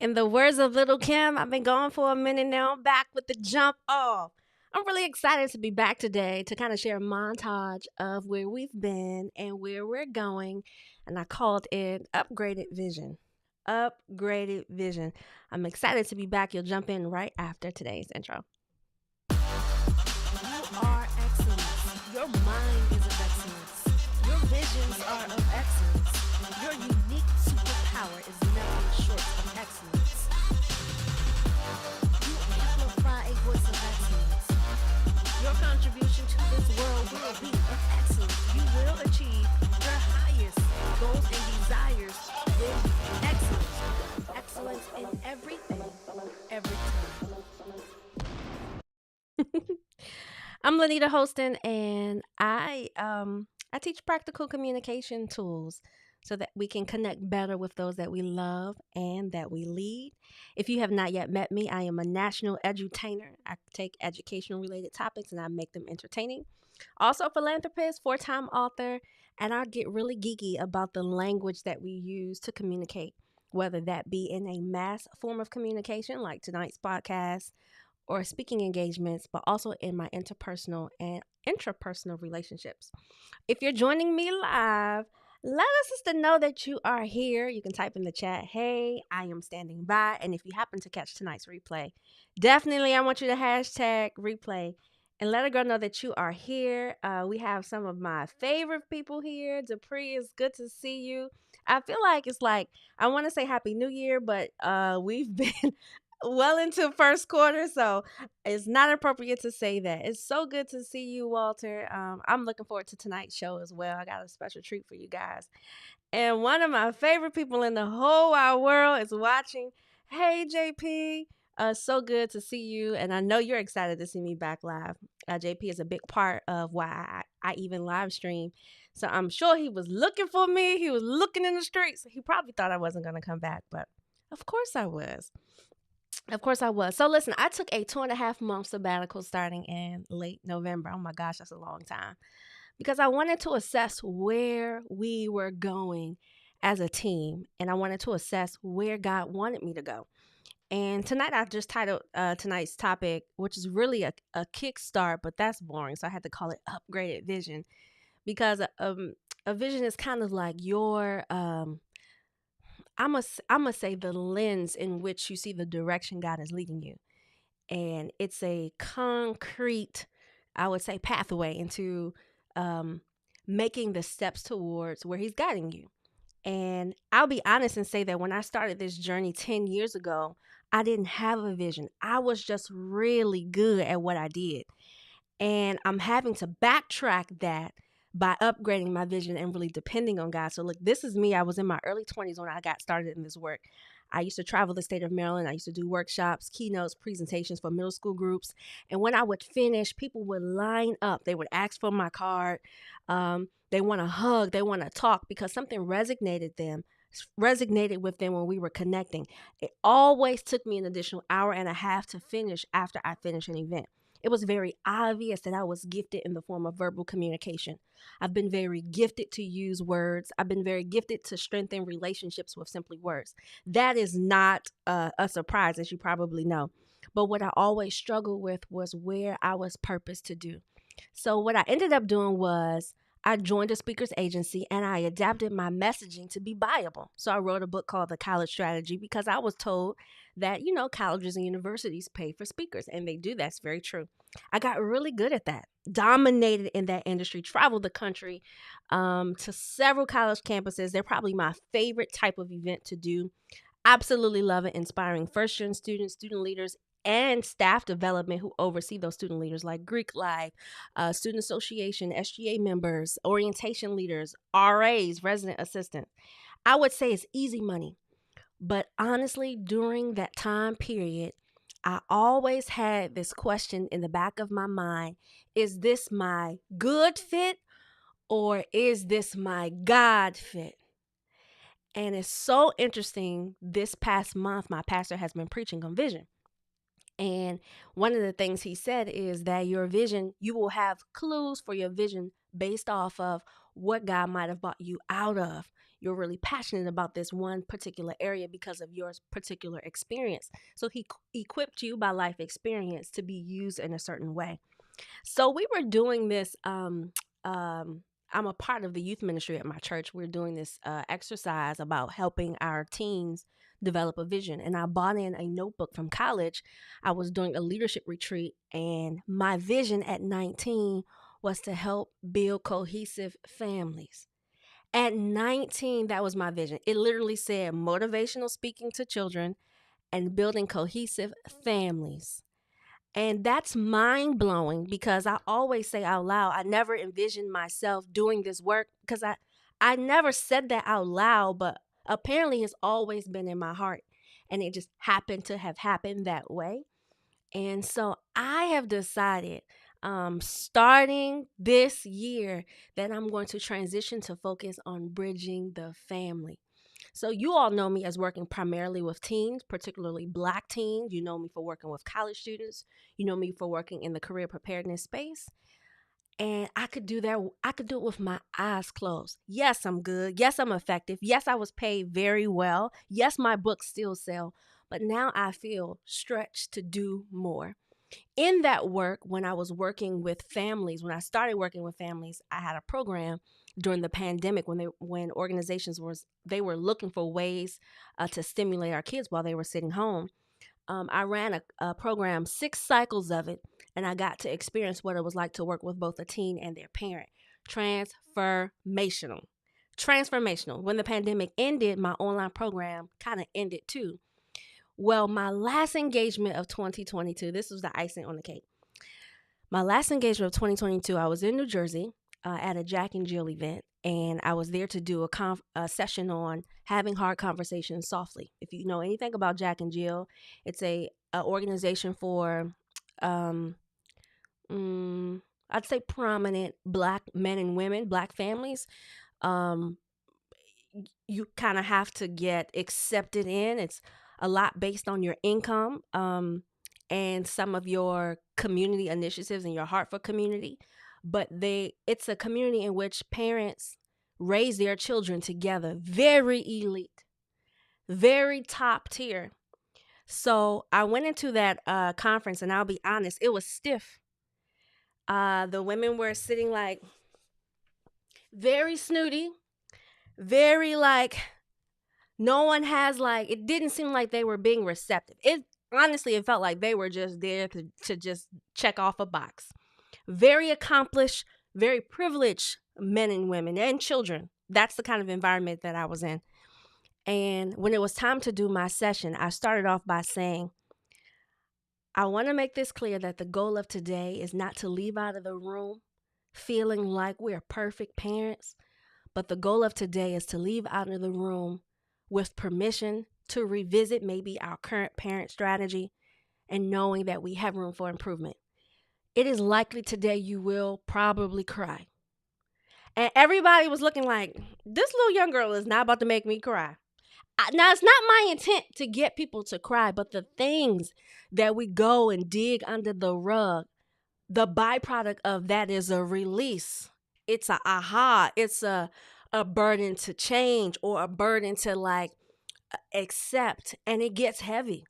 In the words of Little Kim, I've been gone for a minute now. I'm back with the jump off. I'm really excited to be back today to kind of share a montage of where we've been and where we're going. And I called it Upgraded Vision. Upgraded Vision. I'm excited to be back. You'll jump in right after today's intro. You are excellence. Your mind is of excellence. Your visions are of excellence. Your unique superpower is nothing short of excellence. You amplify a voice of excellence. Your contribution to this world will be of excellence. You will achieve your highest goals and desires with excellence. Excellence in everything, every time. I'm Lanita Holston, and I teach practical communication tools so that we can connect better with those that we love and that we lead. If you have not yet met me, I am a national edutainer. I take educational related topics and I make them entertaining. Also, a philanthropist, 4-time author, and I get really geeky about the language that we use to communicate, whether that be in a mass form of communication like tonight's podcast or speaking engagements, but also in my interpersonal and intrapersonal relationships. If you're joining me live, let us sister know that you are here. You can type in the chat, hey, I am standing by. And if you happen to catch tonight's replay, definitely I want you to hashtag replay and let a girl know that you are here. We have some of my favorite people here. Dupree, it's good to see you. I feel like it's like, I want to say Happy New Year, but we've been well into first quarter, so it's not appropriate to say that. It's so good to see you, Walter. I'm looking forward to tonight's show as well. I got a special treat for you guys. And one of my favorite people in the whole wide world is watching. Hey, JP. So good to see you. And I know you're excited to see me back live. JP is a big part of why I even live stream. So I'm sure he was looking for me. He was looking in the streets. He probably thought I wasn't going to come back, but of course I was. Of course I was. So listen, I took a 2.5 month sabbatical starting in late November. Oh my gosh, that's a long time. Because I wanted to assess where we were going as a team. And I wanted to assess where God wanted me to go. And tonight I just titled tonight's topic, which is really a kickstart, but that's boring. So I had to call it Upgraded Vision. Because a vision is kind of like your I must say the lens in which you see the direction God is leading you. And it's a concrete, I would say, pathway into making the steps towards where he's guiding you. And I'll be honest and say that when I started this journey 10 years ago, I didn't have a vision. I was just really good at what I did. And I'm having to backtrack that by upgrading my vision and really depending on God. So look, this is me. I was in my early 20s when I got started in this work. I used to travel the state of Maryland. I used to do workshops, keynotes, presentations for middle school groups. And when I would finish, people would line up. They would ask for my card. They want to hug. They want to talk because something resonated with them when we were connecting. It always took me an additional hour and a half to finish after I finished an event. It was very obvious that I was gifted in the form of verbal communication. I've been very gifted to use words. I've been very gifted to strengthen relationships with simply words. That is not a surprise, as you probably know. But what I always struggled with was where I was purposed to do. So what I ended up doing was I joined a speaker's agency and I adapted my messaging to be buyable. So I wrote a book called The College Strategy because I was told that, colleges and universities pay for speakers, and they do. That's very true. I got really good at that, dominated in that industry, traveled the country to several college campuses. They're probably my favorite type of event to do. Absolutely love it, inspiring first-year students, student leaders, and staff development who oversee those student leaders like Greek Life, Student Association, SGA members, orientation leaders, RAs, resident assistants. I would say it's easy money. But honestly, during that time period, I always had this question in the back of my mind. Is this my good fit or is this my God fit? And it's so interesting. This past month, my pastor has been preaching on vision. And one of the things he said is that your vision, you will have clues for your vision based off of what God might have brought you out of. You're really passionate about this one particular area because of your particular experience. So he equipped you by life experience to be used in a certain way. So we were doing this. I'm a part of the youth ministry at my church. We're doing this exercise about helping our teens develop a vision. And I bought in a notebook from college. I was doing a leadership retreat, and my vision at 19 was to help build cohesive families. At 19, that was my vision. It literally said motivational speaking to children and building cohesive families. And that's mind blowing because I always say out loud, I never envisioned myself doing this work because I never said that out loud, but apparently it's always been in my heart. And it just happened to have happened that way. And so I have decided, starting this year, that I'm going to transition to focus on bridging the family. So you all know me as working primarily with teens, particularly Black teens. You know me for working with college students. You know me for working in the career preparedness space. And I could do that. I could do it with my eyes closed. Yes, I'm good. Yes, I'm effective. Yes, I was paid very well. Yes, my books still sell. But now I feel stretched to do more. In that work, when I was working with families, when I started working with families, I had a program during the pandemic when organizations were looking for ways to stimulate our kids while they were sitting home. I ran a program, 6 cycles of it, and I got to experience what it was like to work with both a teen and their parent. Transformational. Transformational. When the pandemic ended, my online program kind of ended too. Well, my last engagement of 2022, this was the icing on the cake. My last engagement of 2022, I was in New Jersey at a Jack and Jill event, and I was there to do a session on having hard conversations softly. If you know anything about Jack and Jill, it's a organization for, um, I'd say, prominent Black men and women, Black families. Um, you kind of have to get accepted in. It's a lot based on your income and some of your community initiatives and your heart for community. But it's a community in which parents raise their children together, very elite, very top tier. So I went into that conference, and I'll be honest, it was stiff. The women were sitting like very snooty, very like no one has like, it didn't seem like they were being receptive. It honestly, it felt like they were just there to just check off a box. Very accomplished, very privileged men and women and children. That's the kind of environment that I was in. And when it was time to do my session, I started off by saying, I want to make this clear that the goal of today is not to leave out of the room feeling like we're perfect parents, but the goal of today is to leave out of the room with permission to revisit maybe our current parent strategy and knowing that we have room for improvement. It is likely today you will probably cry. And everybody was looking like, this little young girl is not about to make me cry. Now, it's not my intent to get people to cry, but the things that we go and dig under the rug, the byproduct of that is a release. It's a aha. It's a burden to change or a burden to like accept, and it gets heavy.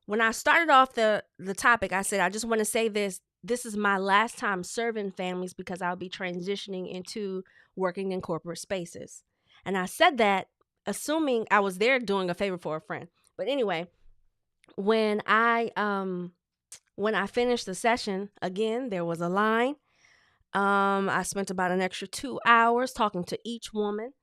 When I started off the topic, I said, I just want to say this. This is my last time serving families because I'll be transitioning into working in corporate spaces. And I said that assuming I was there doing a favor for a friend. But anyway, when I finished the session, again, there was a line. I spent about an extra 2 hours talking to each woman.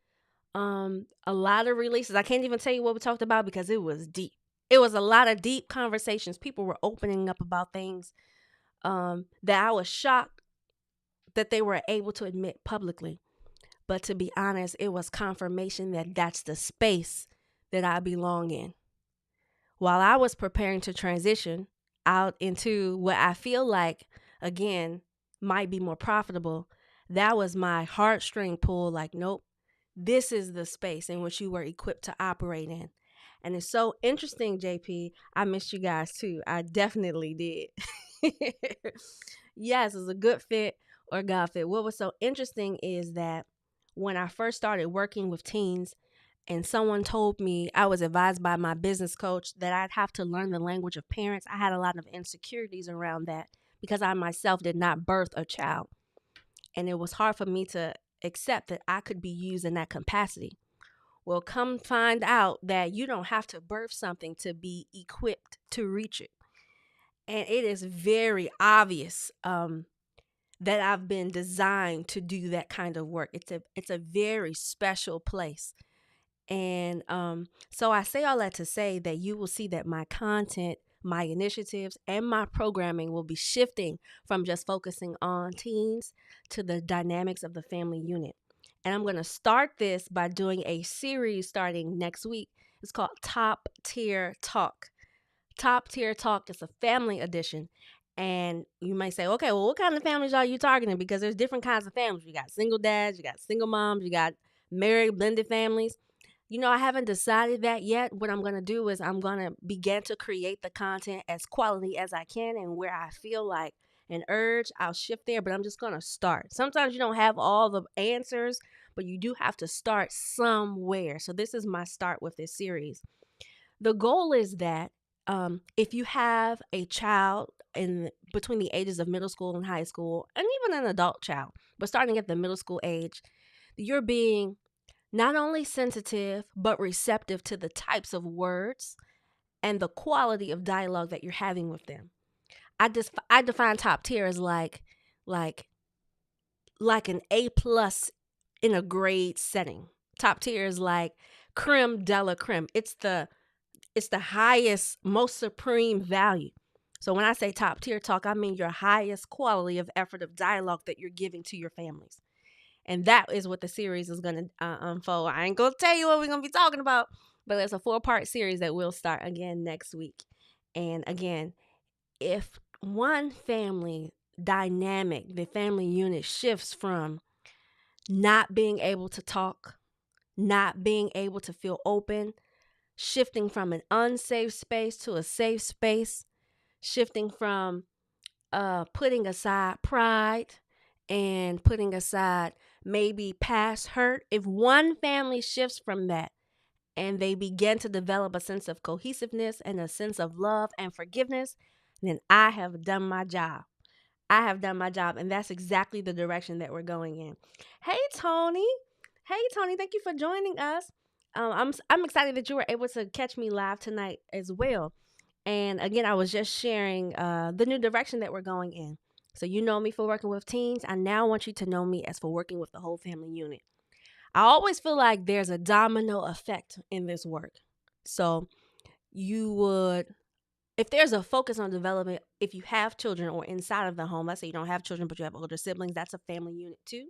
A lot of releases. I can't even tell you what we talked about because it was deep. It was a lot of deep conversations. People were opening up about things that I was shocked that they were able to admit publicly. But to be honest, it was confirmation that that's the space that I belong in. While I was preparing to transition out into what I feel like, again, might be more profitable, that was my heartstring pull. Like, nope, this is the space in which you were equipped to operate in. And it's so interesting, JP. I missed you guys too. I definitely did. Yes, it's a good fit or God forbid. What was so interesting is that when I first started working with teens, and someone told me, I was advised by my business coach that I'd have to learn the language of parents. I had a lot of insecurities around that because I myself did not birth a child. And it was hard for me to accept that I could be used in that capacity. Well, come find out that you don't have to birth something to be equipped to reach it. And it is very obvious that I've been designed to do that kind of work. It's a very special place. And so I say all that to say that you will see that my content, my initiatives, and my programming will be shifting from just focusing on teens to the dynamics of the family unit. And I'm going to start this by doing a series starting next week. It's called Top Tier Talk. Top Tier Talk is a family edition. And you may say, okay, well, what kind of families are you targeting? Because there's different kinds of families. You got single dads, you got single moms, you got married, blended families. I haven't decided that yet. What I'm going to do is I'm going to begin to create the content as quality as I can, and where I feel like an urge, I'll shift there, but I'm just going to start. Sometimes you don't have all the answers, but you do have to start somewhere. So this is my start with this series. The goal is that if you have a child in between the ages of middle school and high school, and even an adult child, but starting at the middle school age, you're being not only sensitive, but receptive to the types of words and the quality of dialogue that you're having with them. I define top tier as like an A plus in a grade setting. Top tier is like creme de la creme. It's the highest, most supreme value. So when I say top tier talk, I mean your highest quality of effort of dialogue that you're giving to your families. And that is what the series is going to unfold. I ain't going to tell you what we're going to be talking about, but it's a 4-part series that will start again next week. And again, if one family dynamic, the family unit shifts from not being able to talk, not being able to feel open, shifting from an unsafe space to a safe space, shifting from putting aside pride and putting aside maybe past hurt. If one family shifts from that and they begin to develop a sense of cohesiveness and a sense of love and forgiveness, then I have done my job. I have done my job, and that's exactly the direction that we're going in. Hey, Tony. Hey, Tony. Thank you for joining us. I'm excited that you were able to catch me live tonight as well. And again, I was just sharing the new direction that we're going in. So you know me for working with teens. I now want you to know me as for working with the whole family unit. I always feel like there's a domino effect in this work. So you would, if there's a focus on development, if you have children or inside of the home, let's say you don't have children, but you have older siblings, that's a family unit too.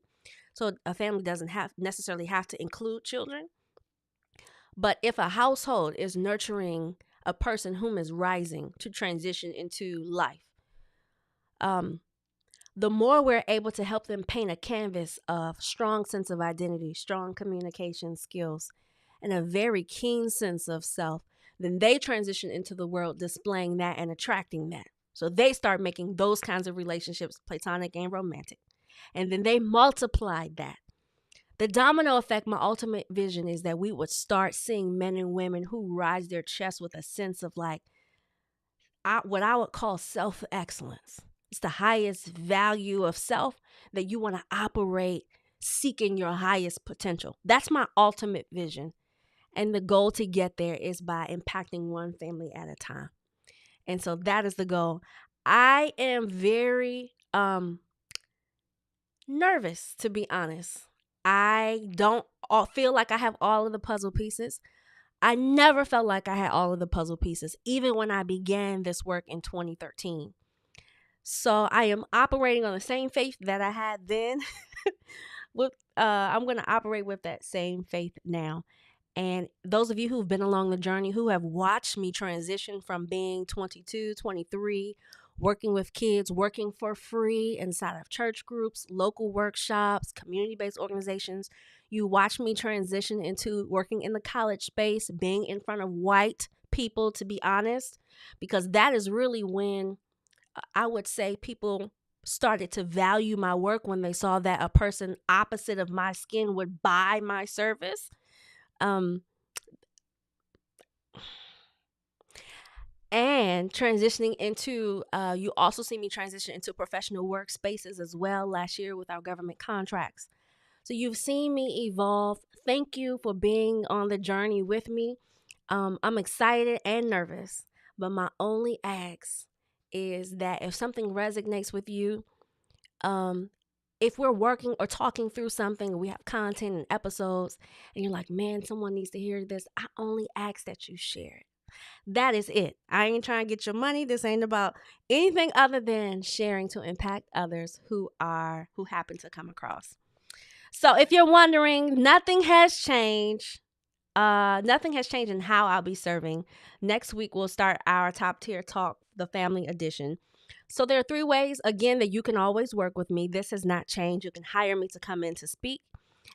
So a family doesn't necessarily have to include children. But if a household is nurturing a person whom is rising to transition into life, the more we're able to help them paint a canvas of strong sense of identity, strong communication skills, and a very keen sense of self, then they transition into the world displaying that and attracting that. So they start making those kinds of relationships, platonic and romantic. And then they multiply that. The domino effect, my ultimate vision is that we would start seeing men and women who rise their chest with a sense of what I would call self-excellence. It's the highest value of self that you want to operate seeking your highest potential. That's my ultimate vision. And the goal to get there is by impacting one family at a time. And so that is the goal. I am very nervous, to be honest. I don't feel like I have all of the puzzle pieces. I never felt like I had all of the puzzle pieces, even when I began this work in 2013. So I am operating on the same faith that I had then. I'm going to operate with that same faith now. And those of you who've been along the journey, who have watched me transition from being 22, 23, working with kids, working for free inside of church groups, local workshops, community-based organizations, you watch me transition into working in the college space, being in front of white people, to be honest, because that is really when I would say people started to value my work when they saw that a person opposite of my skin would buy my service. Um, and transitioning into, you also see me transition into professional workspaces as well last year with our government contracts. So you've seen me evolve. Thank you for being on the journey with me. I'm excited and nervous, but my only ask is that if something resonates with you, um, if we're working or talking through something and we have content and episodes and you're like, man, someone needs to hear this, I only ask that you share it. That is it. I ain't trying to get your money. This ain't about anything other than sharing to impact others who happen to come across. So if you're wondering, nothing has changed. Nothing has changed in how I'll be serving. Next week, we'll start our top tier talk, the family edition. So there are 3 ways, again, that you can always work with me. This has not changed. You can hire me to come in to speak.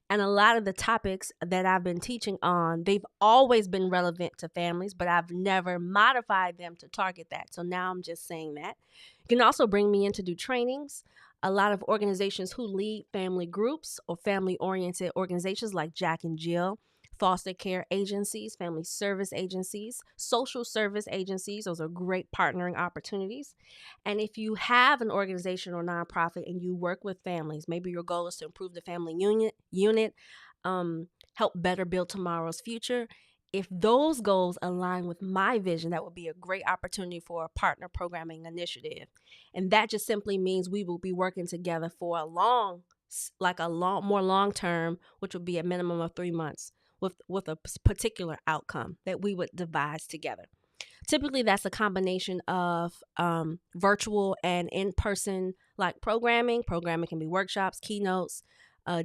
And a lot of the topics that I've been teaching on, they've always been relevant to families, but I've never modified them to target that. So now I'm just saying that. You can also bring me in to do trainings. A lot of organizations who lead family groups or family-oriented organizations like Jack and Jill, foster care agencies, family service agencies, social service agencies. Those are great partnering opportunities. And if you have an organization or nonprofit and you work with families, maybe your goal is to improve the family unit, help better build tomorrow's future. If those goals align with my vision, that would be a great opportunity for a partner programming initiative. And that just simply means we will be working together for a more long term, which would be a minimum of 3 months with a particular outcome that we would devise together. Typically, that's a combination of virtual and in-person like programming. Programming can be workshops, keynotes,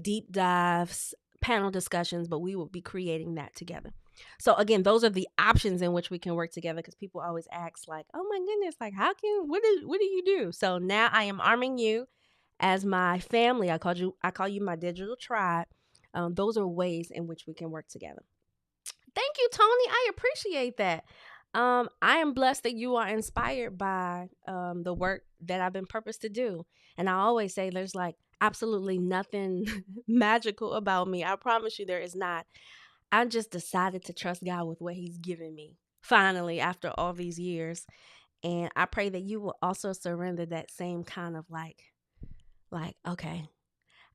deep dives, panel discussions, but we will be creating that together. So again, those are the options in which we can work together, because people always ask like, oh my goodness, like what do you do? So now I am arming you as my family. I call you my digital tribe. Those are ways in which we can work together. Thank you, Tony. I appreciate that. I am blessed that you are inspired by the work that I've been purposed to do. And I always say there's like absolutely nothing magical about me. I promise you there is not. I just decided to trust God with what he's given me, finally, after all these years. And I pray that you will also surrender that same kind of like, okay,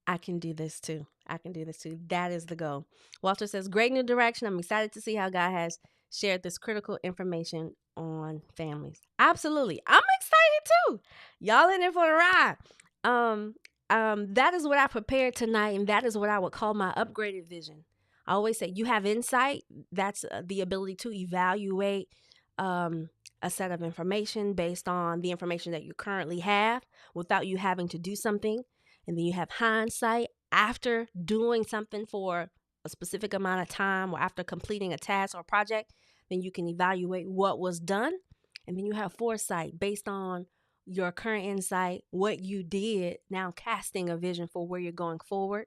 I can do this too. I can do this too. That is the goal. Walter says, great new direction. I'm excited to see how God has shared this critical information on families. Absolutely. I'm excited too. Y'all in it for the ride. That is what I prepared tonight, and that is what I would call my upgraded vision. I always say you have insight. That's the ability to evaluate a set of information based on the information that you currently have without you having to do something. And then you have hindsight after doing something for a specific amount of time or after completing a task or project. Then you can evaluate what was done. And then you have foresight based on your current insight, what you did, now casting a vision for where you're going forward.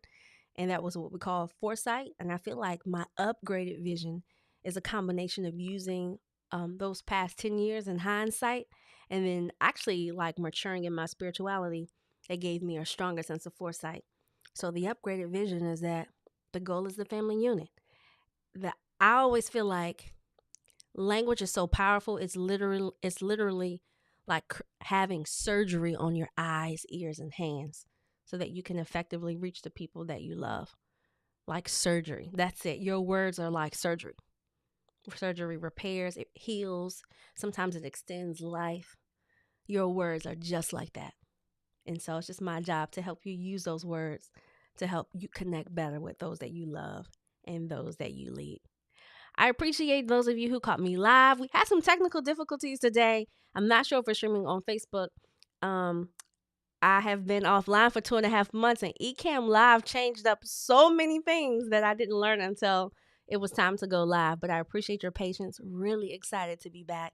And that was what we call foresight. And I feel like my upgraded vision is a combination of using those past 10 years in hindsight, and then actually like maturing in my spirituality. That gave me a stronger sense of foresight. So the upgraded vision is that the goal is the family unit. I always feel like language is so powerful. It's literally like having surgery on your eyes, ears, and hands so that you can effectively reach the people that you love. Like surgery. That's it. Your words are like surgery. Surgery repairs, it heals. Sometimes it extends life. Your words are just like that. And so it's just my job to help you use those words to help you connect better with those that you love and those that you lead. I appreciate those of you who caught me live. We had some technical difficulties today. I'm not sure if we're streaming on Facebook. I have been offline for 2.5 months, and Ecamm Live changed up so many things that I didn't learn until it was time to go live. But I appreciate your patience. Really excited to be back.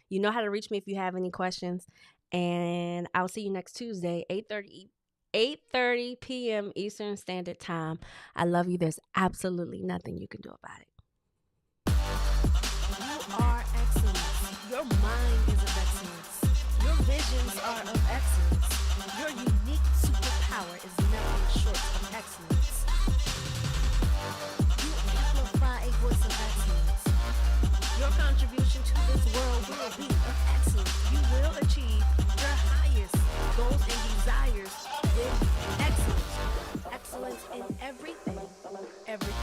You know how to reach me if you have any questions. And I'll see you next Tuesday, 8:30 p.m. Eastern Standard Time. I love you. There's absolutely nothing you can do about it. You are excellence. Your mind is of excellence. Your vision visions are of excellence. Your unique superpower is nothing short of excellence. You amplify a voice of excellence. Your contribution to this world will be of excellence. You will achieve your highest goals and desires with excellence. Excellence in everything, every